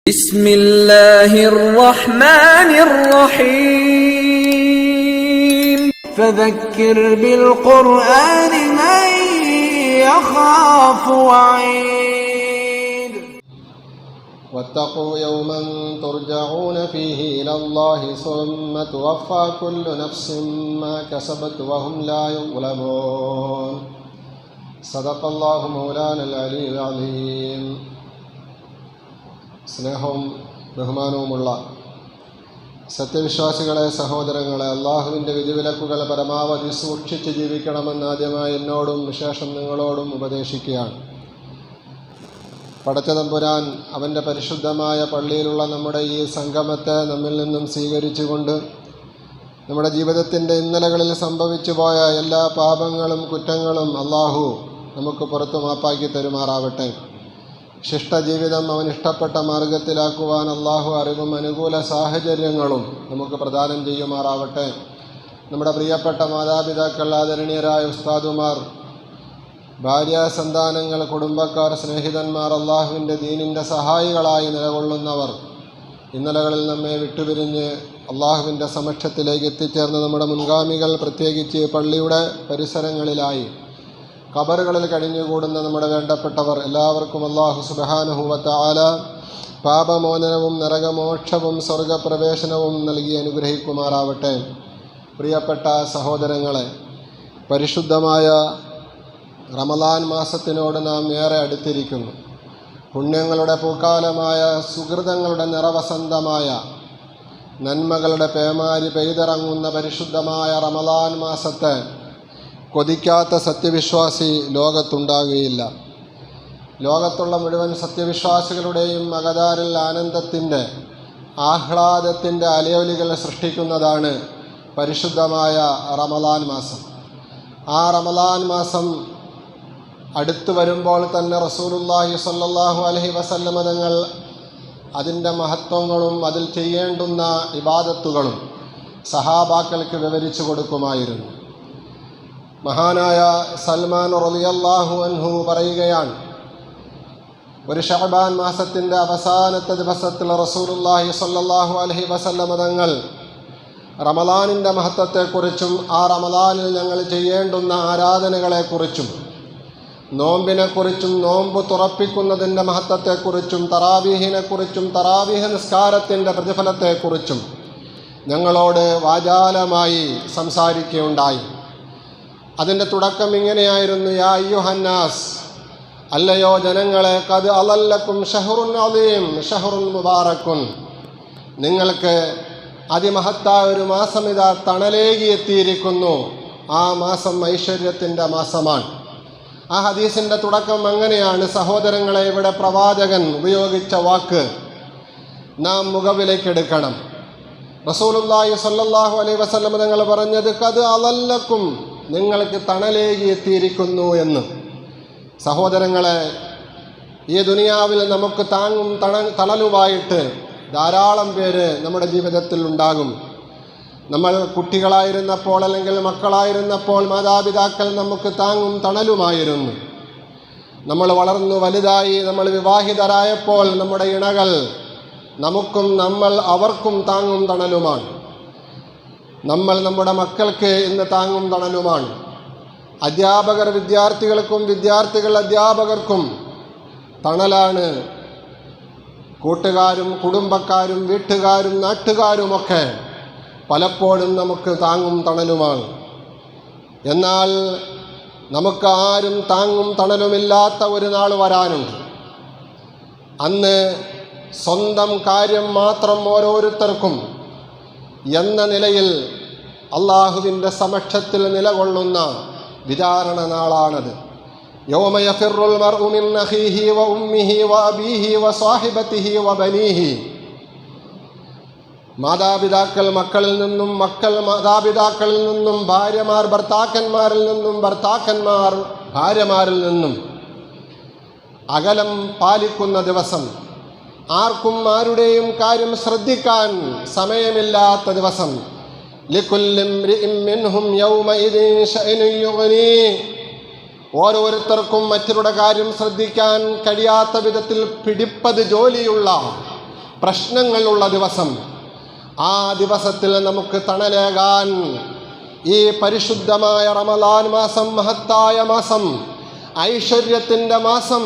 بسم الله الرحمن الرحيم فذكر بالقرآن من يخاف وعيد واتقوا يوما ترجعون فيه إلى الله ثم توفى كل نفس ما كسبت وهم لا يظلمون صدق الله مولانا العلي العظيم. സ്നേഹവും ബഹുമാനവുമുള്ള സത്യവിശ്വാസികളെ, സഹോദരങ്ങളെ, അള്ളാഹുവിൻ്റെ വിധിവിലക്കുകൾ പരമാവധി സൂക്ഷിച്ച് ജീവിക്കണമെന്ന് ആദ്യമായി എന്നോടും വിശേഷം നിങ്ങളോടും ഉപദേശിക്കുകയാണ്. പടച്ചതമ്പുരാൻ അവൻ്റെ പരിശുദ്ധമായ പള്ളിയിലുള്ള നമ്മുടെ ഈ സംഗമത്തെ നമ്മിൽ നിന്നും സ്വീകരിച്ചുകൊണ്ട് നമ്മുടെ ജീവിതത്തിൻ്റെ ഇന്നലകളിൽ സംഭവിച്ചു പോയ എല്ലാ പാപങ്ങളും കുറ്റങ്ങളും അള്ളാഹു നമുക്ക് പുറത്തു മാപ്പാക്കി തരുമാറാവട്ടെ. ശിഷ്ടജീവിതം അവൻ ഇഷ്ടപ്പെട്ട മാർഗത്തിലാക്കുവാൻ അള്ളാഹു അറിവും അനുകൂല സാഹചര്യങ്ങളും നമുക്ക് പ്രദാനം ചെയ്യുമാറാവട്ടെ. നമ്മുടെ പ്രിയപ്പെട്ട മാതാപിതാക്കൾ, ആദരണീയരായ ഉസ്താദുമാർ, ഭാര്യ, സന്താനങ്ങൾ, കുടുംബക്കാർ, സ്നേഹിതന്മാർ, അള്ളാഹുവിൻ്റെ ദീനിൻ്റെ സഹായികളായി നിലകൊള്ളുന്നവർ, ഇന്നലകളിൽ നമ്മെ വിട്ടുപിരിഞ്ഞ് അള്ളാഹുവിൻ്റെ സമക്ഷത്തിലേക്ക് എത്തിച്ചേർന്ന നമ്മുടെ മുൻഗാമികൾ, പ്രത്യേകിച്ച് പള്ളിയുടെ പരിസരങ്ങളിലായി ഖബറുകളിൽ കഴിഞ്ഞുകൂടുന്ന നമ്മുടെ വേണ്ടപ്പെട്ടവർ എല്ലാവർക്കും അല്ലാഹു സുബ്ഹാനഹു വ തആല പാപമോചനവും നരകമോക്ഷവും സ്വർഗപ്രവേശനവും നൽകി അനുഗ്രഹിക്കുമാറാവട്ടെ. പ്രിയപ്പെട്ട സഹോദരങ്ങളെ, പരിശുദ്ധമായ റമളാൻ മാസത്തിനോട് നാം ഏറെ അടുത്തിരിക്കുന്നു. പുണ്യങ്ങളുടെ പൂക്കാലമായ, സുഹൃതങ്ങളുടെ നിറവസന്തമായ, നന്മകളുടെ പേമാരി പെയ്തിറങ്ങുന്ന പരിശുദ്ധമായ റമളാൻ മാസത്തെ കൊതിക്കാത്ത സത്യവിശ്വാസി ലോകത്തുണ്ടാകുകയില്ല. ലോകത്തുള്ള മുഴുവൻ സത്യവിശ്വാസികളുടെയും മകതാരിൽ ആനന്ദത്തിൻ്റെ, ആഹ്ലാദത്തിൻ്റെ അലയൊലികൾ സൃഷ്ടിക്കുന്നതാണ് പരിശുദ്ധമായ റമളാൻ മാസം. ആ റമളാൻ മാസം അടുത്തു വരുമ്പോൾ തന്നെ റസൂലുള്ളാഹി സ്വല്ലല്ലാഹു അലൈഹി വസല്ലമ തങ്ങൾ അതിൻ്റെ മഹത്വങ്ങളും അതിൽ ചെയ്യേണ്ടുന്ന ഇബാദത്തുകളും സഹാബാക്കൾക്ക് വിവരിച്ചു കൊടുക്കുമായിരുന്നു. മഹാനായ സൽമാൻ റളിയല്ലാഹു അൻഹു പറയുകയാണ്, ഒരു ശഅബാൻ മാസത്തിൻ്റെ അവസാനത്തെ ദിവസത്തിൽ റസൂലുള്ളാഹി സ്വല്ലല്ലാഹു അലൈഹി വസല്ലമ തങ്ങൾ റമളാനിൻ്റെ മഹത്വത്തെക്കുറിച്ചും ആ റമളാനിൽ ഞങ്ങൾ ചെയ്യേണ്ടുന്ന ആരാധനകളെക്കുറിച്ചും നോമ്പിനെക്കുറിച്ചും നോമ്പ് തുറപ്പിക്കുന്നതിൻ്റെ മഹത്വത്തെക്കുറിച്ചും തറാവീഹിനെക്കുറിച്ചും തറാവീഹ് നിസ്കാരത്തിൻ്റെ പ്രതിഫലത്തെക്കുറിച്ചും ഞങ്ങളോട് വാചാലമായി സംസാരിക്കുകയുണ്ടായി. അതിൻ്റെ തുടക്കം ഇങ്ങനെയായിരുന്നു: യാ അയ്യുഹന്നാസ്, അല്ലയോ ജനങ്ങളെ, ഖദ് അളല്ലക്കും ഷഹ്റുൻ അളീം ഷഹ്റുൻ മുബാറക്കുൻ, നിങ്ങൾക്ക് അതിമഹത്തായ ഒരു മാസം ഇതാ തണലേകി എത്തിയിരിക്കുന്നു. ആ മാസം ഐശ്വര്യത്തിൻ്റെ മാസമാണ്. ആ ഹദീസിൻ്റെ തുടക്കം അങ്ങനെയാണ്. സഹോദരങ്ങളെ, ഇവിടെ പ്രവാചകൻ ഉപയോഗിച്ച വാക്ക് നാം മുഖവിലേക്കെടുക്കണം. റസൂലുള്ളാഹി സ്വല്ലല്ലാഹു അലൈഹി വസല്ലം തങ്ങൾ പറഞ്ഞത് ഖദ് അളല്ലക്കും, നിങ്ങൾക്ക് തണലേകി എത്തിയിരിക്കുന്നു എന്ന്. സഹോദരങ്ങളെ, ഈ ദുനിയാവിൽ നമുക്ക് താങ്ങും തണലുമായിട്ട് ധാരാളം പേര് നമ്മുടെ ജീവിതത്തിൽ ഉണ്ടാകും. നമ്മൾ കുട്ടികളായിരുന്നപ്പോൾ അല്ലെങ്കിൽ മക്കളായിരുന്നപ്പോൾ മാതാപിതാക്കൾ നമുക്ക് താങ്ങും തണലുമായിരുന്നു. നമ്മൾ വളർന്നു വലുതായി, നമ്മൾ വിവാഹിതരായപ്പോൾ നമ്മുടെ ഇണകൾ നമുക്കും നമ്മൾ അവർക്കും താങ്ങും തണലുമാണ്. നമ്മൾ നമ്മുടെ മക്കൾക്ക് ഇന്ന് താങ്ങും തണലുമാണ്. അധ്യാപകർ വിദ്യാർത്ഥികൾക്കും വിദ്യാർത്ഥികൾ അധ്യാപകർക്കും തണലാണ്. കൂട്ടുകാരും കുടുംബക്കാരും വീട്ടുകാരും നാട്ടുകാരുമൊക്കെ പലപ്പോഴും നമുക്ക് താങ്ങും തണലുമാണ്. എന്നാൽ നമുക്ക് ആരും താങ്ങും തണലുമില്ലാത്ത ഒരു നാൾ വരാനുണ്ട്. അന്ന് സ്വന്തം കാര്യം മാത്രം ഓരോരുത്തർക്കും എന്ന നിലയിൽ അള്ളാഹുവിൻ്റെ സമക്ഷത്തിൽ നിലകൊള്ളുന്ന വിചാരണ നാളാണത്. യൗമ യഫിറുൽ മർഉ മിൻ അഖീഹി വ ഉമ്മിഹി വ അബീഹി വ സാഹിബതിഹി വ ബനീഹി. മാതാപിതാക്കൾ മക്കളിൽ നിന്നും, മക്കൾ മാതാപിതാക്കളിൽ നിന്നും, ഭാര്യമാർ ഭർത്താക്കന്മാരിൽ നിന്നും, ഭർത്താക്കന്മാർ ഭാര്യമാരിൽ നിന്നും അകലം പാലിക്കുന്ന ദിവസം, ആർക്കും ആരുടെയും കാര്യം ശ്രദ്ധിക്കാൻ സമയമില്ലാത്ത ദിവസം. ലികുല്ലി ഇംറിഇൻ മിൻഹും യൗമഇദിൻ ശഅനുൻ യുഗ്നി. ഓരോരുത്തർക്കും മറ്റവരുടെ കാര്യം ശ്രദ്ധിക്കാൻ കഴിയാത്ത വിധത്തിൽ പിടിപ്പത് ജോലിയുള്ള പ്രശ്നങ്ങളുള്ള ദിവസം. ആ ദിവസത്തിൽ നമുക്ക് തണലേകാൻ ഈ പരിശുദ്ധമായ റമദാൻ മാസം, മഹത്തായ മാസം, ഐശ്വര്യത്തിൻ്റെ മാസം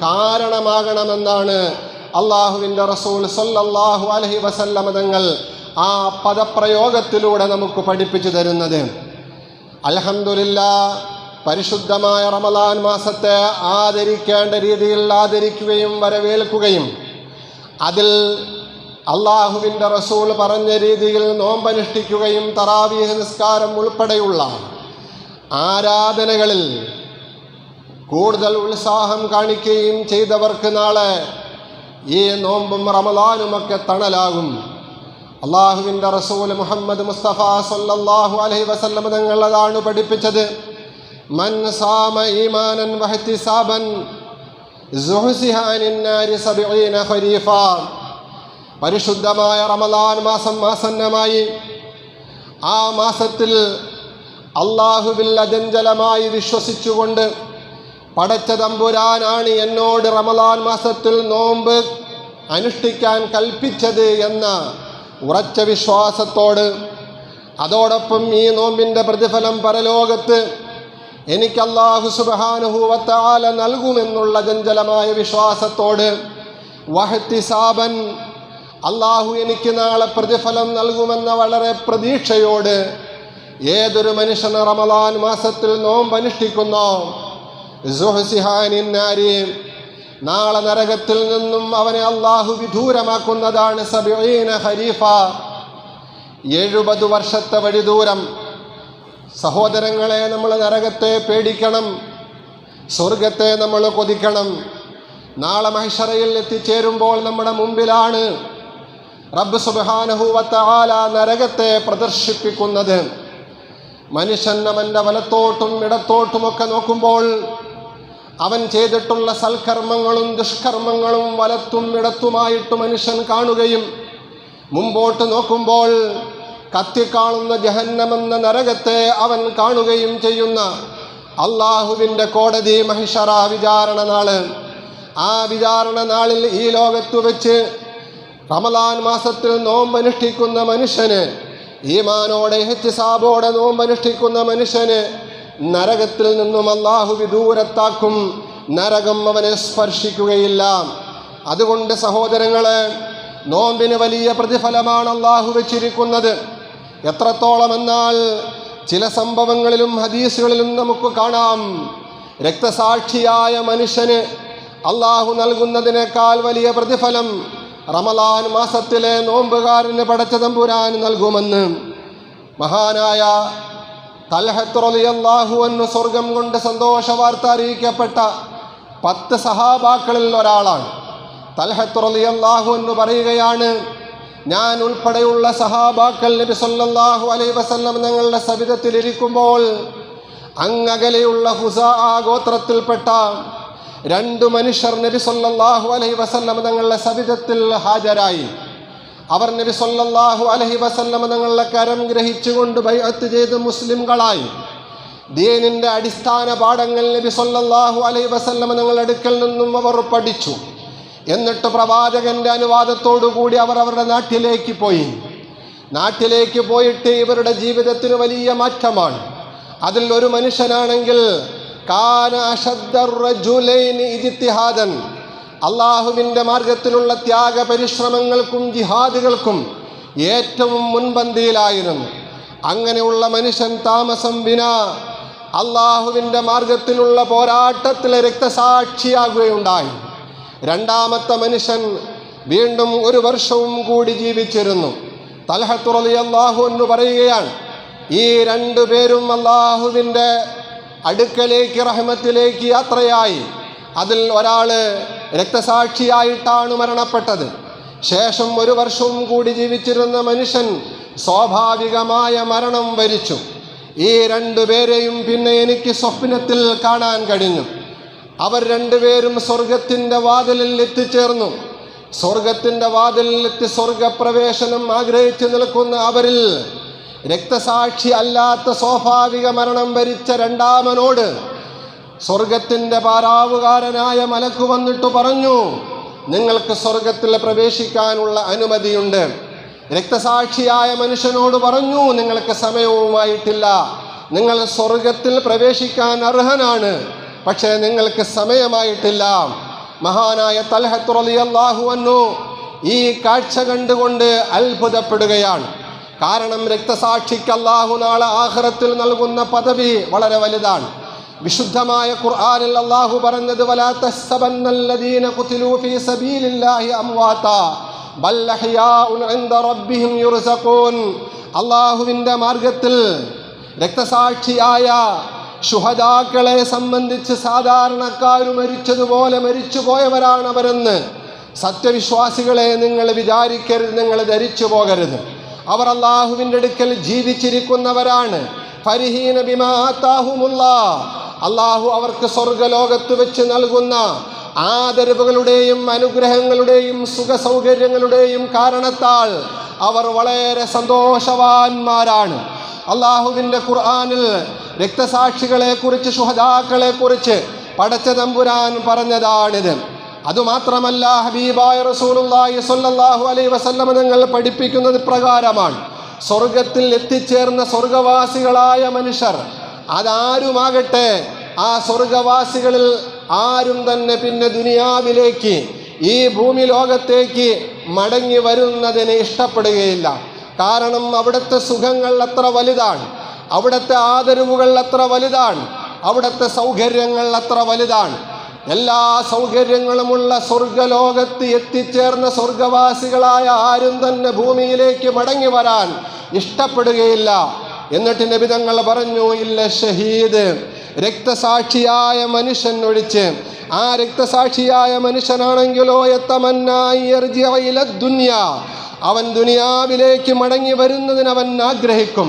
കാരണമാകണമെന്നാണ് അള്ളാഹുവിൻ്റെ റസൂൽ സല്ലല്ലാഹു അലൈഹി വസല്ലമ തങ്ങൾ ആ പദപ്രയോഗത്തിലൂടെ നമുക്ക് പഠിപ്പിച്ചു തരുന്നത്. അൽഹംദുലില്ലാഹ്, പരിശുദ്ധമായ റമദാൻ മാസത്തെ ആദരിക്കേണ്ട രീതിയിൽ ആദരിക്കുകയും വരവേൽക്കുകയും അതിൽ അള്ളാഹുവിൻ്റെ റസൂൽ പറഞ്ഞ രീതിയിൽ നോമ്പനുഷ്ഠിക്കുകയും തറാവീഹ് നിസ്കാരം ഉൾപ്പെടെയുള്ള ആരാധനകളിൽ കൂടുതൽ ഉത്സാഹം കാണിക്കുകയും ചെയ്തവർക്ക് നാളെ ഈ നോമ്പും റമദാനുമൊക്കെ തണലാകും. അള്ളാഹുവിൻ്റെ റസൂൽ മുഹമ്മദ് മുസ്തഫ സല്ലല്ലാഹു അലൈഹി വസല്ലം തങ്ങൾ അതാണ് പഠിപ്പിച്ചത്. മൻ സാമ ഈമാനൻ വഹ്തിസാബൻ സുഹ്സിഹ അനിൻ നാരി 70 ഖരീഫ. പരിശുദ്ധമായ റമദാൻ മാസം ആസന്നമായി. ആ മാസത്തിൽ അള്ളാഹുവിൽ അചഞ്ചലമായി വിശ്വസിച്ചുകൊണ്ട് പടച്ച തമ്പുരാനാണ് എന്നോട് റമദാൻ മാസത്തിൽ നോമ്പ് അനുഷ്ഠിക്കാൻ കൽപ്പിച്ചത് എന്ന ഉറച്ച വിശ്വാസത്തോട്, അതോടൊപ്പം ഈ നോമ്പിൻ്റെ പ്രതിഫലം പരലോകത്ത് എനിക്ക് അല്ലാഹു സുബ്ഹാനഹു വ തആല നൽകുമെന്നുള്ള ചഞ്ചലമായ വിശ്വാസത്തോട്, വഹ്തിസാബൻ അല്ലാഹു എനിക്ക് നാളെ പ്രതിഫലം നൽകുമെന്ന വളരെ പ്രതീക്ഷയോട് ഏതൊരു മനുഷ്യൻ റമദാൻ മാസത്തിൽ നോമ്പ് അനുഷ്ഠിക്കുന്നോ, സുഹ്സിഹാനിൻ നാരി, നാളെ നരകത്തിൽ നിന്നും അവനെ അല്ലാഹു വിദൂരമാക്കുന്നതാണ്. 70 ഖരീഫ, 70 വർഷത്തെ വഴി ദൂരം. സഹോദരങ്ങളെ, നമ്മൾ നരകത്തെ പേടിക്കണം, സ്വർഗത്തെ നമ്മൾ കൊതിക്കണം. നാളെ മഹ്ശറയിൽ എത്തിച്ചേരുമ്പോൾ നമ്മുടെ മുമ്പിലാണ് റബ്ബ് സുബ്ഹാനഹു വ തആല നരകത്തെ പ്രദർശിപ്പിക്കുന്നത്. മനുഷ്യൻ അവൻ്റെ വലത്തോട്ടും ഇടത്തോട്ടുമൊക്കെ നോക്കുമ്പോൾ അവൻ ചെയ്തിട്ടുള്ള സൽക്കർമ്മങ്ങളും ദുഷ്കർമ്മങ്ങളും വലത്തും ഇടത്തുമായിട്ട് മനുഷ്യൻ കാണുകയും, മുമ്പോട്ട് നോക്കുമ്പോൾ കത്തിക്കാണുന്ന ജഹന്നമെന്ന നരകത്തെ അവൻ കാണുകയും ചെയ്യുന്ന അള്ളാഹുവിൻ്റെ കോടതി മഹ്ശറ വിചാരണ നാള്. ആ വിചാരണ നാളിൽ ഈ ലോകത്തു വെച്ച് റമദാൻ മാസത്തിൽ നോമ്പനുഷ്ഠിക്കുന്ന മനുഷ്യന്, ഈമാനോടെ ഇഹ്തിസാബോടെ നോമ്പനുഷ്ഠിക്കുന്ന മനുഷ്യന് നരകത്തിൽ നിന്നും അല്ലാഹു വിദൂരത്താക്കും. നരകം അവനെ സ്പർശിക്കുകയില്ല. അതുകൊണ്ട് സഹോദരങ്ങളെ, നോമ്പിന് വലിയ പ്രതിഫലമാണ് അല്ലാഹു വെച്ചിരിക്കുന്നത്. എത്രത്തോളം എന്നാൽ ചില സംഭവങ്ങളിലും ഹദീസുകളിലും നമുക്ക് കാണാം, രക്തസാക്ഷിയായ മനുഷ്യന് അല്ലാഹു നൽകുന്നതിനേക്കാൾ വലിയ പ്രതിഫലം റമദാൻ മാസത്തിലെ നോമ്പുകാരന് പടച്ച തമ്പുരാൻ നൽകുമെന്ന്. മഹാനായ തൽഹത്ത് റളിയല്ലാഹു അൻഹു സ്വർഗം കൊണ്ട് സന്തോഷ വാർത്ത അറിയിക്കപ്പെട്ട 10 സഹാബാക്കളിൽ ഒരാളാണ്. തൽഹത്ത് റളിയല്ലാഹു അൻഹു പറയുകയാണ്, ഞാൻ ഉൾപ്പെടെയുള്ള സഹാബാക്കൾ നബി സല്ലല്ലാഹു അലൈഹി വസല്ലം തങ്ങളുടെ സവിധത്തിലിരിക്കുമ്പോൾ അങ്ങകലെയുള്ള ഹുസാ ഗോത്രത്തിൽപ്പെട്ട 2 മനുഷ്യർ നബി സല്ലല്ലാഹു അലൈഹി വസല്ലം തങ്ങളുടെ സവിധത്തിൽ ഹാജരായി. അവർ നബി സല്ലല്ലാഹു അലൈഹി വസല്ലം തങ്ങളുടെ കരം ഗ്രഹിച്ചുകൊണ്ട് ബൈഅത്ത് ചെയ്ത് മുസ്ലിംകളായി. ദീനിൻ്റെ അടിസ്ഥാന പാഠങ്ങൾ നബി സല്ലല്ലാഹു അലൈഹി വസല്ലം തങ്ങളുടെ അടുക്കൽ നിന്നും അവർ പഠിച്ചു. എന്നിട്ട് പ്രവാചകന്റെ അനുവാദത്തോടു കൂടി അവർ അവരുടെ നാട്ടിലേക്ക് പോയി. നാട്ടിലേക്ക് പോയിട്ട് ഇവരുടെ ജീവിതത്തിന് വലിയ മാറ്റമാണ്. അതിൽ ഒരു മനുഷ്യനാണെങ്കിൽ കാന അശദ്ദർ റജുലൈനി ഇജ്തിഹാദൻ, അള്ളാഹുവിൻ്റെ മാർഗത്തിലുള്ള ത്യാഗ പരിശ്രമങ്ങൾക്കും ജിഹാദുകൾക്കും ഏറ്റവും മുൻപന്തിയിലായിരുന്നു. അങ്ങനെയുള്ള മനുഷ്യൻ താമസം വിന അള്ളാഹുവിൻ്റെ മാർഗത്തിലുള്ള പോരാട്ടത്തിലെ രക്തസാക്ഷിയാകുകയുണ്ടായി. രണ്ടാമത്തെ മനുഷ്യൻ വീണ്ടും 1 വർഷവും കൂടി ജീവിച്ചിരുന്നു. തൽഹത്ത് റളിയല്ലാഹു അൻഹു പറയുകയാണ്, ഈ 2 പേരും അള്ളാഹുവിൻ്റെ അടുക്കലേക്ക് റഹ്മത്തിലേക്ക് യാത്രയായി. അതിൽ ഒരാൾ രക്തസാക്ഷിയായിട്ടാണ് മരണപ്പെട്ടത്. ശേഷം 1 വർഷവും കൂടി ജീവിച്ചിരുന്ന മനുഷ്യൻ സ്വാഭാവികമായ മരണം വരിച്ചു. ഈ 2 പേരെയും പിന്നെ എനിക്ക് സ്വപ്നത്തിൽ കാണാൻ കഴിഞ്ഞു. അവർ 2 പേരും സ്വർഗത്തിൻ്റെ വാതിലിൽ എത്തിച്ചേർന്നു. സ്വർഗത്തിൻ്റെ വാതിലിൽ എത്തി സ്വർഗപ്രവേശനം ആഗ്രഹിച്ചു നിൽക്കുന്ന അവരിൽ രക്തസാക്ഷി അല്ലാത്ത സ്വാഭാവിക മരണം വരിച്ച രണ്ടാമനോട് സ്വർഗത്തിൻ്റെ പാരാവുകാരനായ മലക്ക് വന്നിട്ട് പറഞ്ഞു, നിങ്ങൾക്ക് സ്വർഗത്തിൽ പ്രവേശിക്കാനുള്ള അനുമതിയുണ്ട്. രക്തസാക്ഷിയായ മനുഷ്യനോട് പറഞ്ഞു, നിങ്ങൾക്ക് സമയവുമായിട്ടില്ല, നിങ്ങൾ സ്വർഗത്തിൽ പ്രവേശിക്കാൻ അർഹനാണ്, പക്ഷേ നിങ്ങൾക്ക് സമയമായിട്ടില്ല. മഹാനായ തൽഹത്ത് റളിയല്ലാഹു അൻഹു ഈ കാഴ്ച കണ്ടുകൊണ്ട് അത്ഭുതപ്പെടുകയാണ്. കാരണം രക്തസാക്ഷിക്ക് അല്ലാഹു നാളെ ആഖിറത്തിൽ നൽകുന്ന പദവി വളരെ വലുതാണ്. വിശുദ്ധമായ ഖുർആനിൽ അല്ലാഹു പറഞ്ഞത്, വലാ തഹ്സബന്നല്ലദീന ഖുതിലൂ ഫീ സബീലില്ലാഹി അംവാതാ ബൽ അഹ്യാഉൻ ഇൻദ റബ്ബിഹിം യുർസഖൂൻ. അല്ലാഹുവിൻ്റെ മാർഗത്തിൽ രക്തസാക്ഷിയായ ശുഹദാക്കളെ സംബന്ധിച്ച് സാധാരണക്കാർ മരിച്ചതുപോലെ മരിച്ചുപോയവരാണ് അവരെന്ന് സത്യവിശ്വാസികളെ നിങ്ങൾ വിചാരിക്കരുത്, നിങ്ങൾ ധരിച്ചു പോകരുത്. അവർ അല്ലാഹുവിൻ്റെ അടുക്കൽ ജീവിച്ചിരിക്കുന്നവരാണ്. ഫരിഹീന ബിമാ ആതാഹുമുല്ലാഹ്, അല്ലാഹു അവർക്ക് സ്വർഗലോകത്ത് വെച്ച് നൽകുന്ന ആദരവുകളുടെയും അനുഗ്രഹങ്ങളുടെയും സുഖ സൗകര്യങ്ങളുടെയും കാരണത്താൽ അവർ വളരെ സന്തോഷവാന്മാരാണ്. അല്ലാഹുവിൻ്റെ ഖുർആനിൽ രക്തസാക്ഷികളെ കുറിച്ച്, ശുഹദാക്കളെ കുറിച്ച് പടച്ച തമ്പുരാൻ പറഞ്ഞതാണിത്. അതുമാത്രമല്ല, ഹബീബായ റസൂലുള്ളാഹി സ്വല്ലല്ലാഹു അലൈഹി വസല്ലം തങ്ങൾ പഠിപ്പിക്കുന്നത് പ്രകാരമാണ്, സ്വർഗത്തിൽ എത്തിച്ചേർന്ന സ്വർഗവാസികളായ മനുഷ്യർ അതാരുമാകട്ടെ, ആ സ്വർഗവാസികളിൽ ആരും തന്നെ പിന്നെ ദുനിയാവിലേക്ക്, ഈ ഭൂമി ലോകത്തേക്ക് മടങ്ങി വരുന്നതിന് ഇഷ്ടപ്പെടുകയില്ല. കാരണം അവിടുത്തെ സുഖങ്ങൾ അത്ര വലുതാണ്, അവിടുത്തെ ആദരവുകൾ അത്ര വലുതാണ്, അവിടുത്തെ സൗകര്യങ്ങൾ അത്ര വലുതാണ്. എല്ലാ സൗകര്യങ്ങളുമുള്ള സ്വർഗലോകത്ത് എത്തിച്ചേർന്ന സ്വർഗവാസികളായ ആരും തന്നെ ഭൂമിയിലേക്ക് മടങ്ങി വരാൻ ഇഷ്ടപ്പെടുകയില്ല. എന്നിട്ട് നബി തങ്ങൾ പറഞ്ഞു, ഇല്ല ഷഹീദ്, രക്തസാക്ഷിയായ മനുഷ്യൻ ഒഴിച്ച്. ആ രക്തസാക്ഷിയായ മനുഷ്യനാണെങ്കിലോ ദുനിയാ, അവൻ ദുനിയാവിലേക്ക് മടങ്ങി വരുന്നതിന് അവൻ ആഗ്രഹിക്കും.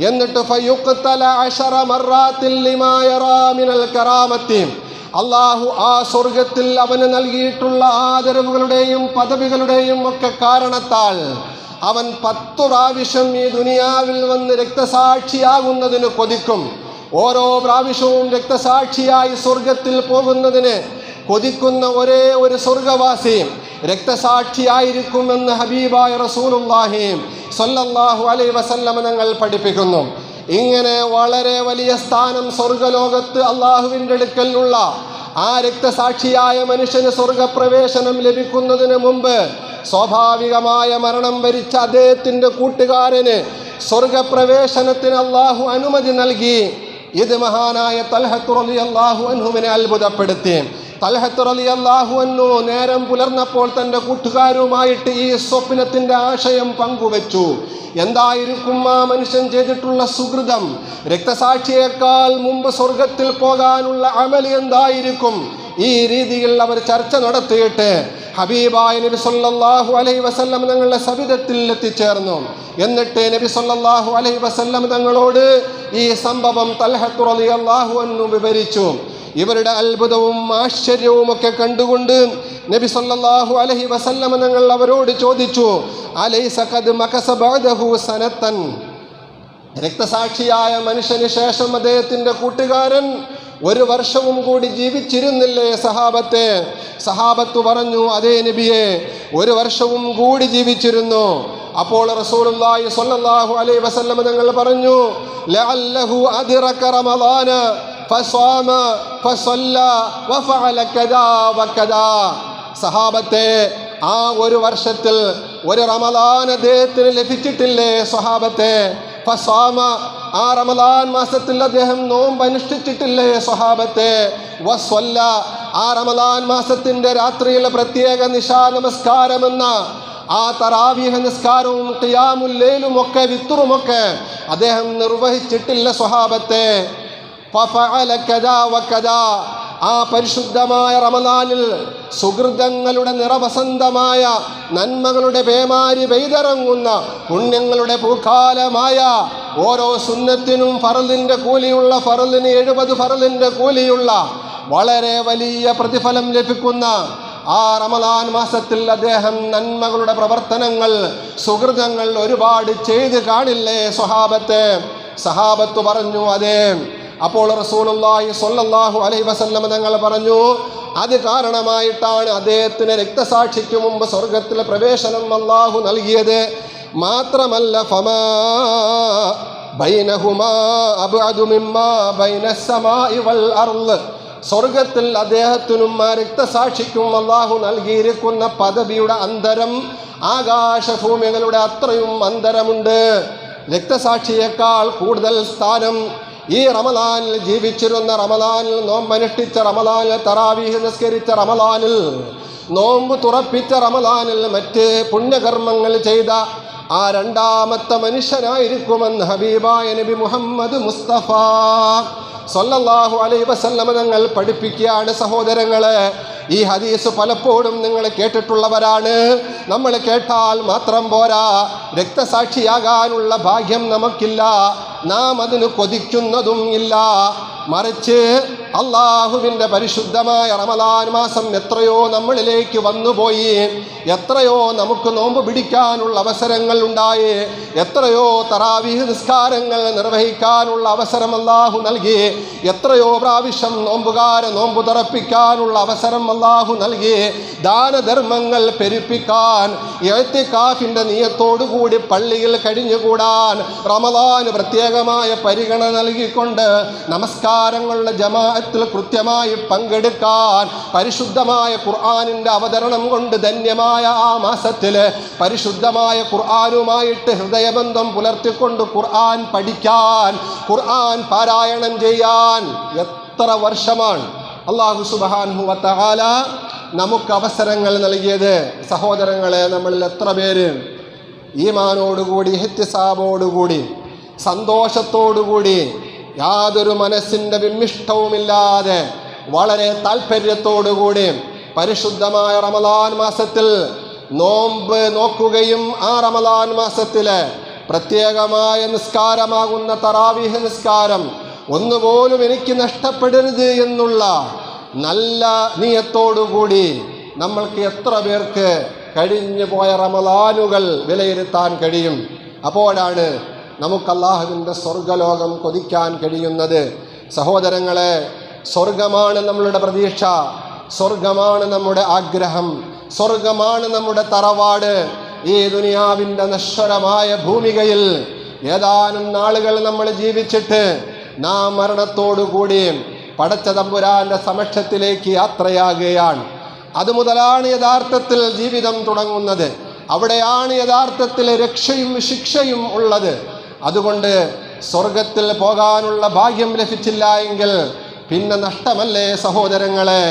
എന്നിട്ട് ഫയുഖ്തല അശറ മർറാത്തിൽ ലിമാ യറാ മിനൽ കറാമത്തി, അല്ലാഹു ആ സ്വർഗത്തിൽ അവന് നൽകിയിട്ടുള്ള ആദരവുകളുടെയും പദവികളുടെയും ഒക്കെ കാരണത്താൽ അവൻ 10 പ്രാവശ്യം ഈ ദുനിയാവിൽ വന്ന് രക്തസാക്ഷിയാകുന്നതിന് കൊതിക്കും. ഓരോ പ്രാവശ്യവും രക്തസാക്ഷിയായി സ്വർഗത്തിൽ പോകുന്നതിന് കൊതിക്കുന്ന ഒരേ ഒരു സ്വർഗവാസി രക്തസാക്ഷിയായിരിക്കുമെന്ന് ഹബീബായ റസൂലുള്ളാഹി സ്വല്ലല്ലാഹു അലൈഹി വസല്ലം തങ്ങൾ പഠിപ്പിക്കുന്നു. ഇങ്ങനെ വളരെ വലിയ സ്ഥാനം സ്വർഗലോകത്ത് അള്ളാഹുവിൻ്റെ അടുക്കലുള്ള ആ രക്തസാക്ഷിയായ മനുഷ്യന് സ്വർഗപ്രവേശനം ലഭിക്കുന്നതിന് മുമ്പ് സ്വാഭാവികമായ മരണം വരിച്ച അദ്ദേഹത്തിൻ്റെ കൂട്ടുകാരന് സ്വർഗപ്രവേശനത്തിന് അള്ളാഹു അനുമതി നൽകി. ഇത് മഹാനായ തൽഹത്ത് റളിയല്ലാഹു അൻഹുവിനെ അത്ഭുതപ്പെടുത്തി. തൽഹത്ത് റളിയല്ലാഹു അൻഹു നേരം പുലർന്നപ്പോൾ തൻ്റെ കൂട്ടുകാരുമായിട്ട് ഈ സ്വപ്നത്തിൻ്റെ ആശയം പങ്കുവെച്ചു. എന്തായിരിക്കും ആ മനുഷ്യൻ ചെയ്തിട്ടുള്ള സുകൃതം? രക്തസാക്ഷിയേക്കാൾ മുമ്പ് സ്വർഗത്തിൽ പോകാനുള്ള അമല് എന്തായിരിക്കും? ഈ രീതിയിൽ അവർ ചർച്ച നടത്തിയിട്ട് ഹബീബായ നബി സല്ലല്ലാഹു അലൈഹി വസല്ലം തങ്ങളുടെ സവിധത്തിൽ എത്തിച്ചേർന്നു. എന്നിട്ട് നബി സല്ലല്ലാഹു അലൈഹി വസല്ലം തങ്ങളോട് ഈ സംഭവം തൽഹത്ത് റളിയല്ലാഹു അൻഹു വിവരിച്ചു. ഇവരുടെ അത്ഭുതവും ആശ്ചര്യവും ഒക്കെ കണ്ടുകൊണ്ട് നബി സല്ലല്ലാഹു അലൈഹി വസല്ലം തങ്ങൾ അവരോട് ചോദിച്ചു, അലൈസ ഖദ് മകസ ബഅദഹു സനതൻ, രക്തസാക്ഷിയായ മനുഷ്യന് ശേഷം അദ്ദേഹത്തിൻ്റെ കൂട്ടുകാരൻ 1 വർഷവും കൂടി ജീവിച്ചിരുന്നില്ലേ സഹാബത്തെ? സഹാബത്ത് പറഞ്ഞു, അതേ നബിയെ, 1 വർഷവും കൂടി ജീവിച്ചിരുന്നു. അപ്പോൾ റസൂലുള്ളാഹി സ്വല്ലല്ലാഹു അലൈഹി വസല്ലം തങ്ങൾ പറഞ്ഞു, ലഅല്ലഹു അദ്റക റമളാന ഫസ്വാമ ഫസല്ല വഫഅല കദാ വകദാ. സഹാബത്തെ, ആ 1 വർഷത്തിൽ 1 റമളാൻ അദ്ദേഹത്തിന് ലഭിച്ചിട്ടില്ലേ സ്വഹാബത്തെ? ഫസ്വാമ, ആ റമളാൻ മാസത്തിൽ അദ്ദേഹം നോമ്പ് അനുഷ്ഠിച്ചിട്ടില്ലേ സ്വഹാബത്തെ? വസ്വല്ല, ആ റമളാൻ മാസത്തിൻ്റെ രാത്രിയിലെ പ്രത്യേക നിശാ നമസ്കാരമെന്ന ആ തറാവീഹ് നിസ്കാരവും ഖിയാമുൽ ലൈലും ഒക്കെ വിത്റുമൊക്കെ അദ്ദേഹം നിർവഹിച്ചിട്ടില്ല സ്വഹാബത്തെ? ഫഫഅല കദാ വകദാ, ആ പരിശുദ്ധമായ റമളാനിൽ സുഹൃതങ്ങളുടെ നിറവസന്തമായ നന്മകളുടെ പേമാരി പെയ്തിറങ്ങുന്ന പുണ്യങ്ങളുടെ പൂക്കാലമായ ഓരോ സുന്നത്തിനും ഫറലിൻ്റെ കൂലിയുള്ള, ഫറലിന് 70 ഫറലിൻ്റെ കൂലിയുള്ള വളരെ വലിയ പ്രതിഫലം ലഭിക്കുന്ന ആ റമളാൻ മാസത്തിൽ അദ്ദേഹം നന്മകളുടെ പ്രവർത്തനങ്ങൾ, സുഹൃതങ്ങൾ ഒരുപാട് ചെയ്ത് കാണില്ലേ സ്വഹാബത്തെ? സഹാബത്ത് പറഞ്ഞു, അതേ. അപ്പോൾ റസൂലുള്ളാഹി സ്വല്ലല്ലാഹു അലൈഹി വസല്ലം തങ്ങൾ പറഞ്ഞു, അത് കാരണമായിട്ടാണ് അദ്ദേഹത്തിന് രക്തസാക്ഷിക്ക് മുമ്പ് സ്വർഗത്തിലെ പ്രവേശനം അല്ലാഹു നൽകിയത്. മാത്രമല്ല ഫമാ ബൈനഹുമാ അബ്അദു മിമ്മാ ബൈനസ് സമാഇ വൽ അർള്, സ്വർഗത്തിൽ അദ്ദേഹത്തിനും ആ രക്തസാക്ഷിക്കും അല്ലാഹു നൽകിയിരിക്കുന്ന പദവിയുടെ അന്തരം ആകാശഭൂമികളുടെ അത്രയും അന്തരമുണ്ട്. രക്തസാക്ഷിയേക്കാൾ കൂടുതൽ സ്ഥാനം ഈ റമദാനിൽ ജീവിച്ചിരുന്ന, റമദാനിൽ നോമ്പനുഷ്ഠിച്ച, റമദാനിൽ തറാവീഹ് നിസ്കരിച്ച, റമദാനിൽ നോമ്പ് തുറപ്പിച്ച, റമദാനിൽ മറ്റ് പുണ്യകർമ്മങ്ങൾ ചെയ്ത ആ രണ്ടാമത്തെ മനുഷ്യനായിരിക്കുമെന്ന് ഹബീബായ നബി മുഹമ്മദ് മുസ്തഫ സല്ലല്ലാഹു അലൈഹി വസല്ലം തങ്ങൾ പഠിപ്പിക്കുകയാണ്. സഹോദരങ്ങളെ, ഈ ഹദീസ് പലപ്പോഴും നിങ്ങൾ കേട്ടിട്ടുള്ളവരാണ്. നമ്മൾ കേട്ടാൽ മാത്രം പോരാ, രക്തസാക്ഷിയാകാനുള്ള ഭാഗ്യം നമുക്കില്ല, നാം അതിന് കൊതിക്കുന്നതും ഇല്ല. മറിച്ച് അള്ളാഹുവിൻ്റെ പരിശുദ്ധമായ റമദാൻ മാസം എത്രയോ നമ്മളിലേക്ക് വന്നുപോയി, എത്രയോ നമുക്ക് നോമ്പ് പിടിക്കാനുള്ള അവസരങ്ങൾ ഉണ്ടായി, എത്രയോ തറാവീഹ് നിസ്കാരങ്ങൾ നിർവഹിക്കാനുള്ള അവസരം അള്ളാഹു നൽകി, എത്രയോ പ്രാവശ്യം നോമ്പുകാരെ നോമ്പ് തുറപ്പിക്കാനുള്ള അവസരം അള്ളാഹു നൽകി, ദാനധർമ്മങ്ങൾ പെരുപ്പിക്കാൻ, ഇഅ്തികാഫിൻ്റെ നിയത്തോടുകൂടി പള്ളിയിൽ കഴിഞ്ഞുകൂടാൻ, റമദാന് പ്രത്യേകമായ പരിഗണന നൽകിക്കൊണ്ട് നമസ്കാരങ്ങളുടെ ജമാഅത്തിൽ കൃത്യമായി പങ്കെടുക്കാൻ, പരിശുദ്ധമായ ഖുർആനിൻ്റെ അവതരണം കൊണ്ട് ധന്യമായ ആ മാസത്തിൽ പരിശുദ്ധമായ ഖുർആനുമായിട്ട് ഹൃദയബന്ധം പുലർത്തിക്കൊണ്ട് ഖുർആൻ പഠിക്കാൻ, ഖുർആൻ പാരായണം ചെയ്യാൻ എത്ര വർഷമാണ് അല്ലാഹു സുബ്ഹാനഹു വ തആല നമുക്ക് അവസരങ്ങൾ നൽകിയത്. സഹോദരങ്ങളെ, നമ്മളിൽ എത്ര പേര് ഈമാനോടുകൂടി, ഇഹ്തിസാബോടുകൂടി, സന്തോഷത്തോടുകൂടി, യാതൊരു മനസ്സിൻ്റെ വിമ്മിഷ്ടവുമില്ലാതെ വളരെ താല്പര്യത്തോടുകൂടി പരിശുദ്ധമായ റമദാൻ മാസത്തിൽ നോമ്പ് നോക്കുകയും ആ റമദാൻ മാസത്തിലെ പ്രത്യേകമായ നിസ്കാരമാകുന്ന തറാവീഹ് നിസ്കാരം ഒന്നുപോലും എനിക്ക് നഷ്ടപ്പെടരുത് എന്നുള്ള നല്ല നിയത്തോടുകൂടി നമ്മൾക്ക് എത്ര പേർക്ക് കഴിഞ്ഞു പോയ റമദാനുകൾ വിലയിരുത്താൻ കഴിയും? അപ്പോഴാണ് നമുക്ക് അല്ലാഹുവിൻ്റെ സ്വർഗലോകം കൊതിക്കാൻ കഴിയുന്നത്. സഹോദരങ്ങളെ, സ്വർഗമാണ് നമ്മളുടെ പ്രതീക്ഷ, സ്വർഗമാണ് നമ്മുടെ ആഗ്രഹം, സ്വർഗമാണ് നമ്മുടെ തറവാട്. ഈ ദുനിയാവിൻ്റെ നശ്വരമായ ഭൂമികയിൽ ഏതാനും നാളുകൾ നമ്മൾ ജീവിച്ചിട്ട് നാം മരണത്തോടുകൂടി പടച്ച തമ്പുരാൻ്റെ സമക്ഷത്തിലേക്ക് യാത്രയാകുകയാണ്. അതുമുതലാണ് യഥാർത്ഥത്തിൽ ജീവിതം തുടങ്ങുന്നത്. അവിടെയാണ് യഥാർത്ഥത്തിൽ രക്ഷയും ശിക്ഷയും ഉള്ളത്. അതുകൊണ്ട് സ്വർഗത്തിൽ പോകാനുള്ള ഭാഗ്യം ലഭിച്ചില്ല എങ്കിൽ പിന്നെ നഷ്ടമല്ലേ സഹോദരങ്ങളെ?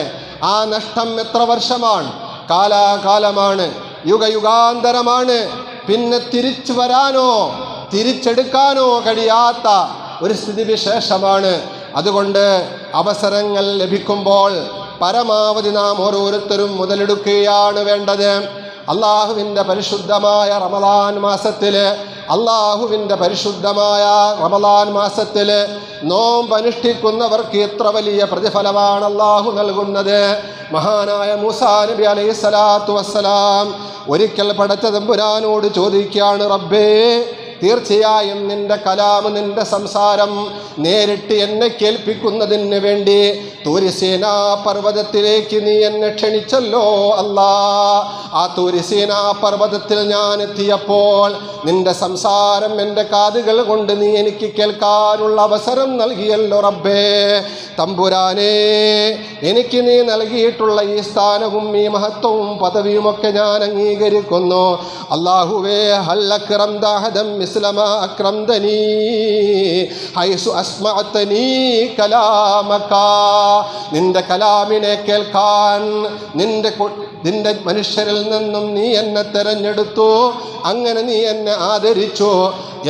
ആ നഷ്ടം എത്ര വർഷമാണ്? കാലാകാലമാണ്, യുഗയുഗാന്തരമാണ്. പിന്നെ തിരിച്ചു വരാനോ തിരിച്ചെടുക്കാനോ കഴിയാത്ത ഒരു സ്ഥിതിവിശേഷമാണ്. അതുകൊണ്ട് അവസരങ്ങൾ ലഭിക്കുമ്പോൾ പരമാവധി നാം ഓരോരുത്തരും മുതലെടുക്കുകയാണ് വേണ്ടത്. അള്ളാഹുവിൻ്റെ പരിശുദ്ധമായ റമദാൻ മാസത്തിൽ നോമ്പ് അനുഷ്ഠിക്കുന്നവർക്ക് എത്ര വലിയ പ്രതിഫലമാണ് അള്ളാഹു നൽകുന്നത്. മഹാനായ മൂസാ നബി അലൈഹി സ്വലാത്തു വസ്സലാം ഒരിക്കൽ പടച്ച തമ്പുരാനോട് ചോദിക്കുകയാണ്, റബ്ബേ, തീർച്ചയായും നിന്റെ കലാം, നിന്റെ സംസാരം നേരിട്ട് എന്നെ കേൾപ്പിക്കുന്നതിന് വേണ്ടി തൂരിസീനാ പർവ്വതത്തിലേക്ക് നീ എന്നെ ക്ഷണിച്ചല്ലോ അല്ലാ. ആ തൂരിസീനാ പർവ്വതത്തിൽ ഞാൻ എത്തിയപ്പോൾ നിന്റെ സംസാരം എൻ്റെ കാതുകൾ കൊണ്ട് നീ എനിക്ക് കേൾക്കാനുള്ള അവസരം നൽകിയല്ലോ റബ്ബേ. തമ്പുരാനേ, എനിക്ക് നീ നൽകിയിട്ടുള്ള ഈ സ്ഥാനവും ഈ മഹത്വവും പദവിയുമൊക്കെ ഞാൻ അംഗീകരിക്കുന്നു. അല്ലാഹുവേ, ഹൽ അക്രംത അഹദം മിസ്ലമാ അക്രംതനീ ഹൈസു അസ്മഅതനീ കലാമക. നിന്റെ കലാമിനെ കേൾക്കാൻ നിന്റെ മനുഷ്യരിൽ നിന്നും നീ എന്നെ തെരഞ്ഞെടുത്തു. അങ്ങനെ നീ എന്നെ ആദരിച്ചു.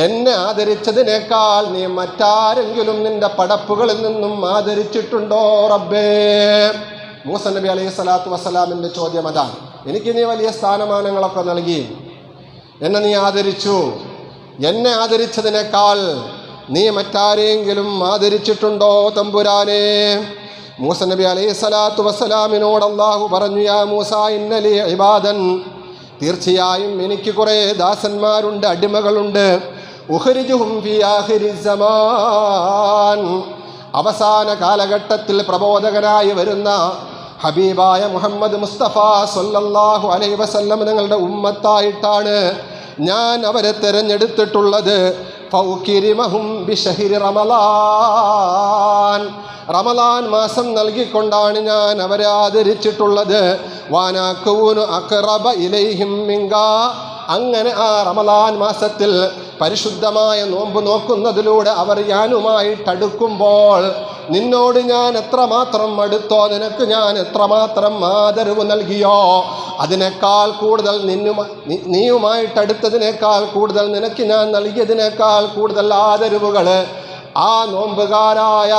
എന്നെ ആദരിച്ചതിനേക്കാൾ നീ മറ്റാരെങ്കിലും നിന്റെ പടപ്പുകളിൽ നിന്നും ആദരിച്ചിട്ടുണ്ടോ റബ്ബേ? മൂസ നബി അലൈഹി സ്വലാത്തു വസ്സലാമിൻ്റെ ചോദ്യം അതാണ്. എനിക്ക് നീ വലിയ സ്ഥാനമാനങ്ങളൊക്കെ നൽകി, എന്നെ നീ ആദരിച്ചു. എന്നെ ആദരിച്ചതിനേക്കാൾ നീ മറ്റാരെങ്കിലും ആദരിച്ചിട്ടുണ്ടോ തമ്പുരാനെ? മൂസ നബി അലൈഹി സ്വലാത്തു വസ്സലാമിനോട് അല്ലാഹു പറഞ്ഞു, യാ മൂസ ഇന്നലി ഇബാദൻ, തീർച്ചയായും എനിക്ക് കുറേ ദാസന്മാരുണ്ട്, അടിമകളുണ്ട്. ഉഖ്രിജുഹും ഫീ ആഖിരി സമാൻ, അവസാന കാലഘട്ടത്തിൽ പ്രബോധകനായി വരുന്ന ഹബീബായ മുഹമ്മദ് മുസ്തഫ സല്ലല്ലാഹു അലൈഹി വസല്ലം തങ്ങളുടെ ഉമ്മത്തായിട്ടാണ് ഞാൻ അവരെ തിരഞ്ഞെടുത്തിട്ടുള്ളത്. ഫൗകിരിമഹും ബിശഹരി റമളാൻ, റമളാൻ മാസം നൽകിക്കൊണ്ടാണ് ഞാൻ അവരെ ആദരിച്ചിട്ടുള്ളത്. വാനാകൂനു അഖറബ ഇലൈഹിം മിങ്ക, അങ്ങനെ ആ റമളാൻ മാസത്തിൽ പരിശുദ്ധമായ നോമ്പ് നോക്കുന്നതിലൂടെ അവർ ഞാനുമായിട്ടടുക്കുമ്പോൾ നിന്നോട് ഞാൻ എത്രമാത്രം അടുത്തോ, നിനക്ക് ഞാൻ എത്രമാത്രം ആദരവ് നൽകിയോ, അതിനേക്കാൾ കൂടുതൽ നീയുമായിട്ടടുത്തതിനേക്കാൾ കൂടുതൽ നിനക്ക് ഞാൻ നൽകിയതിനേക്കാൾ കൂടുതൽ ആദരവുകൾ ആ നോമ്പുകാരായ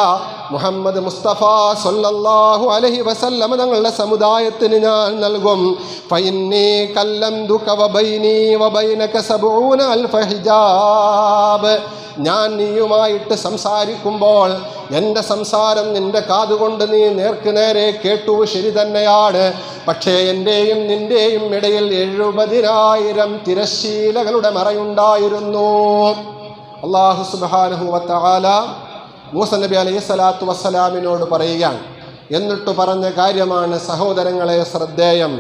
മുഹമ്മദ് മുസ്തഫ സല്ലല്ലാഹു അലൈഹി വസല്ലം തങ്ങളുടെ സമുദായത്തിന് ഞാൻ നൽകും. ഫഇന്നീ കല്ലംതുക വബൈനീ വബൈനക സബഊന അൽഫ ഹിജാബ്, ഞാൻ നീയുമായിട്ട് സംസാരിക്കുമ്പോൾ എൻ്റെ സംസാരം നിൻ്റെ കാതുകൊണ്ട് നീ നേർക്ക് നേരെ കേട്ടു, ശരി തന്നെയാണ്. പക്ഷേ എൻ്റെയും നിൻ്റെയും ഇടയിൽ 70,000 തിരശ്ശീലകളുടെ മറയുണ്ടായിരുന്നു. അല്ലാഹു സുബ്ഹാനഹു വ തആല മൂസ നബി അലൈഹി സ്വലാത്തു വസ്സലാമിനോട് പറയുകയാണ്. എന്നിട്ട് പറഞ്ഞ കാര്യമാണ് സഹോദരങ്ങളെ ശ്രദ്ധേയം.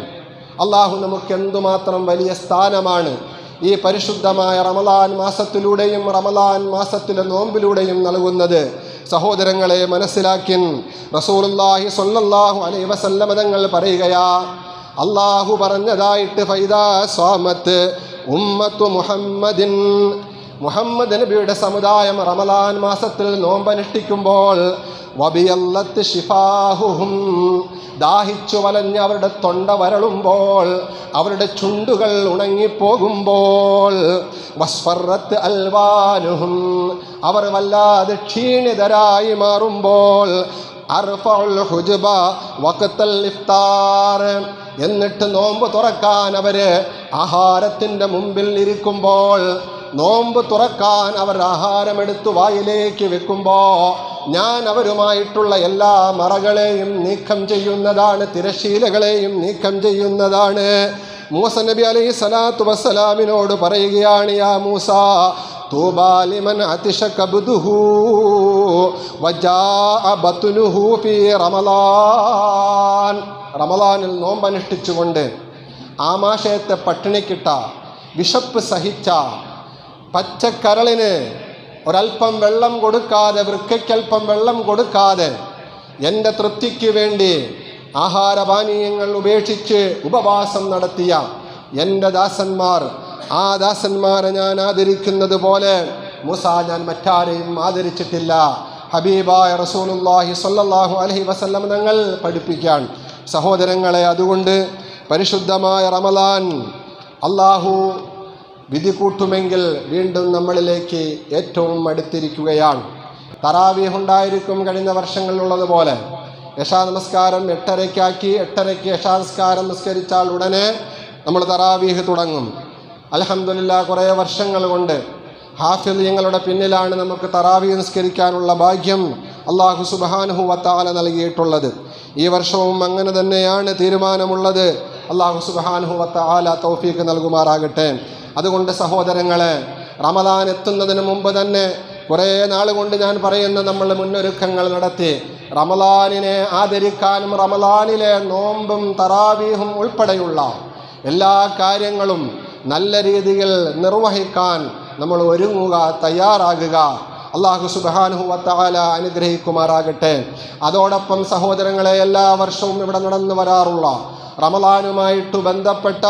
അള്ളാഹു നമുക്ക് എന്തുമാത്രം വലിയ സ്ഥാനമാണ് ഈ പരിശുദ്ധമായ റമളാൻ മാസത്തിലൂടെയും റമളാൻ മാസത്തിലെ നോമ്പിലൂടെയും നൽകുന്നത്. സഹോദരങ്ങളെ മനസ്സിലാക്കിൻ. റസൂലുള്ളാഹി സ്വല്ലല്ലാഹു അലൈഹി വസല്ലം തങ്ങൾ പറയുകയാ, അള്ളാഹു പറഞ്ഞതായിട്ട് ഫൈദാ സ്വാമത്ത് ഉമ്മത്തു മുഹമ്മദിൻ, മുഹമ്മദ് നബിയുടെ സമുദായം റമളാൻ മാസത്തിൽ നോമ്പനുഷ്ഠിക്കുമ്പോൾ വബിയല്ലത്ത് ശിഫാഹുഹും, ദാഹിച്ചു വലഞ്ഞ് അവരുടെ തൊണ്ട വരളുമ്പോൾ, അവരുടെ ചുണ്ടുകൾ ഉണങ്ങിപ്പോകുമ്പോൾ, വസ്ഫറത്ത് അൽവാനുഹും, അവർ വല്ലാതെ ക്ഷീണിതരായി മാറുമ്പോൾ, അർഫഉൽ ഹുജ്ബ വഖ്തൽ ഇഫ്താർ, എന്നിട്ട് നോമ്പ് തുറക്കാൻ അവര് ആഹാരത്തിൻ്റെ മുമ്പിൽ ഇരിക്കുമ്പോൾ, നോമ്പ് തുറക്കാൻ അവർ ആഹാരമെടുത്ത് വായിലേക്ക് വെക്കുമ്പോൾ ഞാൻ അവരുമായിട്ടുള്ള എല്ലാ മറകളെയും നീക്കം ചെയ്യുന്നതാണ്, തിരശീലകളെയും നീക്കം ചെയ്യുന്നതാണ്. മൂസ നബി അലൈഹി സ്വലാത്തു വസ്സലാമിനോട് പറയുകയാണ്, യാ മൂസ തൂബാ ലിമൻ അതിശ കബ്ദുഹു വജാഅ ബത്നുഹു ഫീ റമളാൻ, റമളാനിൽ നോമ്പനുഷ്ഠിച്ചുകൊണ്ട് ആമാശയത്തെ പട്ടിണിക്കിട്ട, വിശപ്പ് സഹിച്ച പച്ചക്കരളിന് ഒരൽപ്പം വെള്ളം കൊടുക്കാതെ, വൃക്കയ്ക്കൽപ്പം വെള്ളം കൊടുക്കാതെ എൻ്റെ തൃപ്തിക്ക് വേണ്ടി ആഹാരപാനീയങ്ങൾ ഉപേക്ഷിച്ച് ഉപവാസം നടത്തിയ എൻ്റെ ദാസന്മാർ, ആ ദാസന്മാരെ ഞാൻ ആദരിക്കുന്നത് പോലെ മൂസ ഞാൻ മറ്റാരെയും ആദരിച്ചിട്ടില്ല. ഹബീബായ റസൂലുള്ളാഹി സ്വല്ലല്ലാഹു അലൈഹി വസല്ലം തങ്ങൾ പഠിപ്പിക്കാൻ. സഹോദരങ്ങളെ, അതുകൊണ്ട് പരിശുദ്ധമായ റമളാൻ അള്ളാഹു വിധി കൂട്ടുമെങ്കിൽ വീണ്ടും നമ്മളിലേക്ക് ഏറ്റവും അടുത്തിരിക്കുകയാണ്. തറാവീഹ് ഉണ്ടായിരിക്കും കഴിഞ്ഞ വർഷങ്ങളിലുള്ളതുപോലെ. യശാ നമസ്കാരം 8:30-ആക്കി, 8:30-ക്ക് യശാ നമസ്കാരം നിസ്കരിച്ചാൽ ഉടനെ നമ്മൾ തറാവീഹ് തുടങ്ങും. അൽഹംദുലില്ലാഹ്, കുറേ വർഷങ്ങൾ കൊണ്ട് ഹാഫിളിങ്ങളുടെ പിന്നിലാണ് നമുക്ക് തറാവീഹ് നിസ്കരിക്കാനുള്ള ഭാഗ്യം അല്ലാഹു സുബ്ഹാനഹു വ തആല നൽകിയിട്ടുള്ളത്. ഈ വർഷവും അങ്ങനെ തന്നെയാണ് തീരുമാനമുള്ളത്. അല്ലാഹു സുബ്ഹാനഹു വ തആല തൗഫീഖ് നൽകുമാറാകട്ടെ. അതുകൊണ്ട് സഹോദരങ്ങളെ, റമളാൻ എത്തുന്നതിന് മുമ്പ് തന്നെ കുറേ നാൾ കൊണ്ട് ഞാൻ പറയുന്ന നമ്മൾ മുന്നൊരുക്കങ്ങൾ നടത്തി റമളാനിനെ ആദരിക്കാനും റമളാനിലെ നോമ്പും തറാവീഹും ഉൾപ്പെടെയുള്ള എല്ലാ കാര്യങ്ങളും നല്ല രീതിയിൽ നിർവഹിക്കാൻ നമ്മൾ ഒരുങ്ങുക, തയ്യാറാകുക. അല്ലാഹു സുബ്ഹാനഹു വ തആല അനുഗ്രഹിക്കുമാറാകട്ടെ. അതോടൊപ്പം സഹോദരങ്ങളെ, എല്ലാ വർഷവും ഇവിടെ നടന്നു വരാറുള്ള റമളാനുമായിട്ട് ബന്ധപ്പെട്ട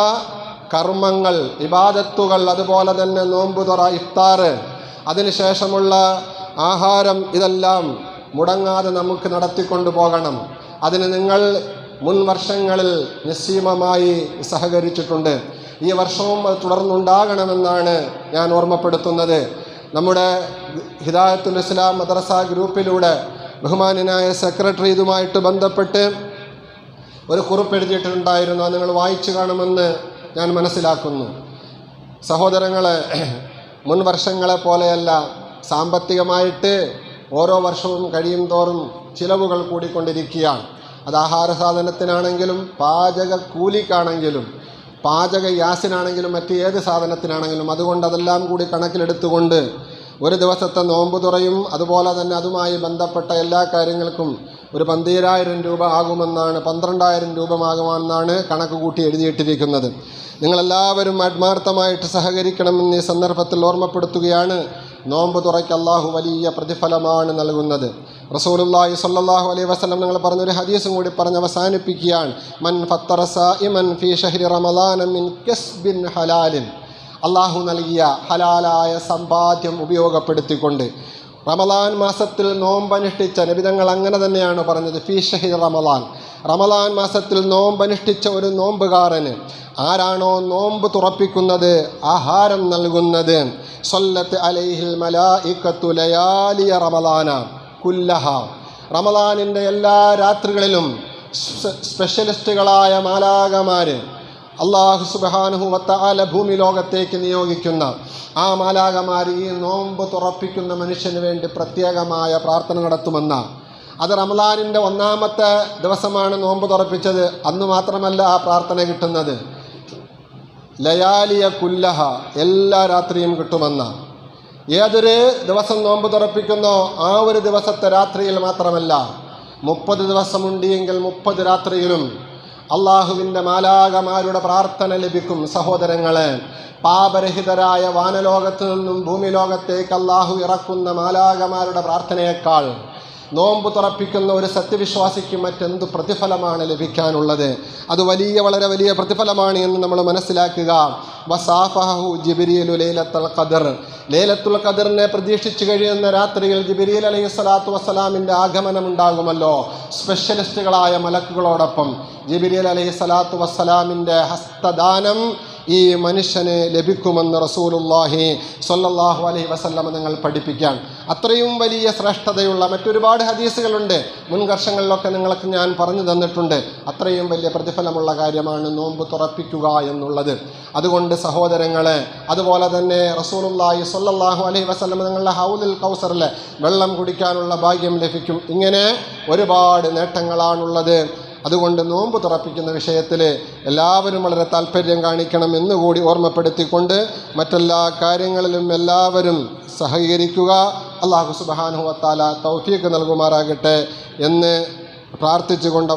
കർമ്മങ്ങൾ, ഇബാദത്തുകൾ, അതുപോലെ തന്നെ നോമ്പുതുറ, ഇഫ്താർ, അതിനുശേഷമുള്ള ആഹാരം, ഇതെല്ലാം മുടങ്ങാതെ നമുക്ക് നടത്തിക്കൊണ്ടു പോകണം. അതിന് നിങ്ങൾ മുൻ വർഷങ്ങളിൽ നിസ്സീമമായി സഹകരിച്ചിട്ടുണ്ട്. ഈ വർഷവും അത് തുടർന്നുണ്ടാകണമെന്നാണ് ഞാൻ ഓർമ്മപ്പെടുത്തുന്നത്. നമ്മുടെ ഹിദായത്തുൽ ഇസ്ലാം മദ്രസ ഗ്രൂപ്പിലൂടെ ബഹുമാന്യനായ സെക്രട്ടറി ഇതുമായിട്ട് ബന്ധപ്പെട്ട് ഒരു കുറിപ്പ് എഴുതിയിട്ടുണ്ടായിരുന്നു. അത് നിങ്ങൾ വായിച്ചു കാണുമെന്ന് ഞാൻ മനസ്സിലാക്കുന്നു. സഹോദരങ്ങളെ, മുൻ വർഷങ്ങളെ പോലെയല്ല, സാമ്പത്തികമായിട്ട് ഓരോ വർഷവും കഴിയും തോറും ചിലവുകൾ കൂടിക്കൊണ്ടിരിക്കുകയാണ്. അത് ആഹാര സാധനത്തിനാണെങ്കിലും പാചക കൂലിക്കാണെങ്കിലും പാചക ഗ്യാസിനാണെങ്കിലും മറ്റ് ഏത് സാധനത്തിനാണെങ്കിലും. അതുകൊണ്ട് അതെല്ലാം കൂടി കണക്കിലെടുത്തുകൊണ്ട് ഒരു ദിവസത്തെ നോമ്പ് തുറയും അതുപോലെ തന്നെ അതുമായി ബന്ധപ്പെട്ട എല്ലാ കാര്യങ്ങൾക്കും ഒരു 12,000 രൂപ ആകുമെന്നാണ്, 12,000 രൂപമാകുമെന്നാണ് കണക്ക് കൂട്ടി എഴുതിയിട്ടിരിക്കുന്നത്. നിങ്ങളെല്ലാവരും ആത്മാർത്ഥമായിട്ട് സഹകരിക്കണമെന്ന് ഈ സന്ദർഭത്തിൽ ഓർമ്മപ്പെടുത്തുകയാണ്. നോമ്പ് തുറയ്ക്ക് അള്ളാഹു വലിയ പ്രതിഫലമാണ് നൽകുന്നത്. റസൂലുള്ളാഹി സ്വല്ലല്ലാഹു അലൈഹി വസല്ലം നിങ്ങൾ പറഞ്ഞൊരു ഹദീസും കൂടി പറഞ്ഞ് അവസാനിപ്പിക്കുകയാണ്. മൻ ഫത്തറ സായിമൻ ഫീ ശഹ്രി റമളാന മിൻ കസ്ബിൻ ഹലാലിൻ, അള്ളാഹു നൽകിയ ഹലാലായ സമ്പാദ്യം ഉപയോഗപ്പെടുത്തിക്കൊണ്ട് റമളാൻ മാസത്തിൽ നോമ്പനുഷ്ഠിച്ച, നബിതങ്ങൾ അങ്ങനെ തന്നെയാണ് പറഞ്ഞത്, ഫീ ശഹ്രി റമളാൻ, റമളാൻ മാസത്തിൽ നോമ്പനുഷ്ഠിച്ച ഒരു നോമ്പുകാരന്, ആരാണോ നോമ്പ് തുറപ്പിക്കുന്നത്, ആഹാരം നൽകുന്നത്, സ്വല്ലത്ത് അലൈഹിൽ മലായികത്തു ലയാലിയ റമളാന കുല്ലഹ, റമളാനിൻ്റെ എല്ലാ രാത്രികളിലും സ്പെഷ്യലിസ്റ്റുകളായ മാലാകമാർ അല്ലാഹു സുബ്ഹാനഹു വ തആല ഭൂമി ലോകത്തേക്ക് നിയോഗിക്കുന്ന ആ മാലാകമാർ ഈ നോമ്പ് തുറപ്പിക്കുന്ന മനുഷ്യന് വേണ്ടി പ്രത്യേകമായ പ്രാർത്ഥന നടത്തുമെന്ന. അത് റമളാനിൻ്റെ 1-ാമത്തെ ദിവസമാണ് നോമ്പ് തുറപ്പിച്ചത്. അന്ന് മാത്രമല്ല ആ പ്രാർത്ഥന കിട്ടുന്നത്, ലയാലിയ കുല്ലഹ, എല്ലാ രാത്രിയും കിട്ടുമെന്ന. ഏതൊരു ദിവസം നോമ്പ് തുറപ്പിക്കുന്നോ ആ ഒരു ദിവസത്തെ രാത്രിയിൽ മാത്രമല്ല, 30 ദിവസമുണ്ട് എങ്കിൽ 30 രാത്രിയിലും അള്ളാഹുവിൻ്റെ മാലാകമാരുടെ പ്രാർത്ഥന ലഭിക്കും. സഹോദരങ്ങളെ, പാപരഹിതരായ വാനലോകത്തു നിന്നും ഭൂമി ലോകത്തേക്ക് അള്ളാഹു ഇറക്കുന്ന മാലാകമാരുടെ പ്രാർത്ഥനയേക്കാൾ നോമ്പ് തുറപ്പിക്കുന്ന ഒരു സത്യവിശ്വാസിക്ക് മറ്റെന്ത് പ്രതിഫലമാണ് ലഭിക്കാനുള്ളത്? അത് വളരെ വലിയ പ്രതിഫലമാണ് എന്ന് നമ്മൾ മനസ്സിലാക്കുക. വസാഫഹു ജിബ്രീലു ലൈലത്തുൽ ഖദർ, ലൈലത്തുൽ ഖദറിനെ പ്രതീക്ഷിച്ചു കഴിയുന്ന രാത്രിയിൽ ജിബ്രീൽ അലൈഹിസ്സലാത്തു വസ്സലാമിൻ്റെ ആഗമനം ഉണ്ടാകുമല്ലോ. സ്പെഷ്യലിസ്റ്റുകളായ മലക്കുകളോടൊപ്പം ജിബ്രീൽ അലൈഹിസ്സലാത്തു വസ്സലാമിൻ്റെ ഹസ്തദാനം ഈ മനുഷ്യന് ലഭിക്കുമെന്ന് റസൂലുള്ളാഹി സ്വല്ലല്ലാഹു അലൈഹി വസല്ലം നിങ്ങൾ പഠിപ്പിക്കാൻ. അത്രയും വലിയ ശ്രേഷ്ഠതയുള്ള മറ്റൊരുപാട് ഹദീസുകളുണ്ട്, മുൻ വർഷങ്ങളിലൊക്കെ നിങ്ങൾക്ക് ഞാൻ പറഞ്ഞു തന്നിട്ടുണ്ട്. അത്രയും വലിയ പ്രതിഫലമുള്ള കാര്യമാണ് നോമ്പ് തുറപ്പിക്കുക എന്നുള്ളത്. അതുകൊണ്ട് സഹോദരങ്ങളെ, അതുപോലെ തന്നെ റസൂലുള്ളാഹി സ്വല്ലല്ലാഹു അലൈഹി വസല്ലം നിങ്ങളുടെ ഹൗലുൽ കൗസറിലെ വെള്ളം കുടിക്കാനുള്ള ഭാഗ്യം ലഭിക്കും. ഇങ്ങനെ ഒരുപാട് നേട്ടങ്ങളാണുള്ളത്. അതുകൊണ്ട് നോമ്പ് തുറപ്പിക്കുന്ന വിഷയത്തിൽ എല്ലാവരും വളരെ താല്പര്യം കാണിക്കണം എന്നുകൂടി ഓർമ്മപ്പെടുത്തിക്കൊണ്ട് മറ്റെല്ലാ കാര്യങ്ങളിലും എല്ലാവരും സഹകരിക്കുക. അല്ലാഹു സുബ്ഹാനഹു വ തആല തൗഫീഖ് നൽകുമാറാകട്ടെ എന്ന് പ്രാർത്ഥിച്ചുകൊണ്ട്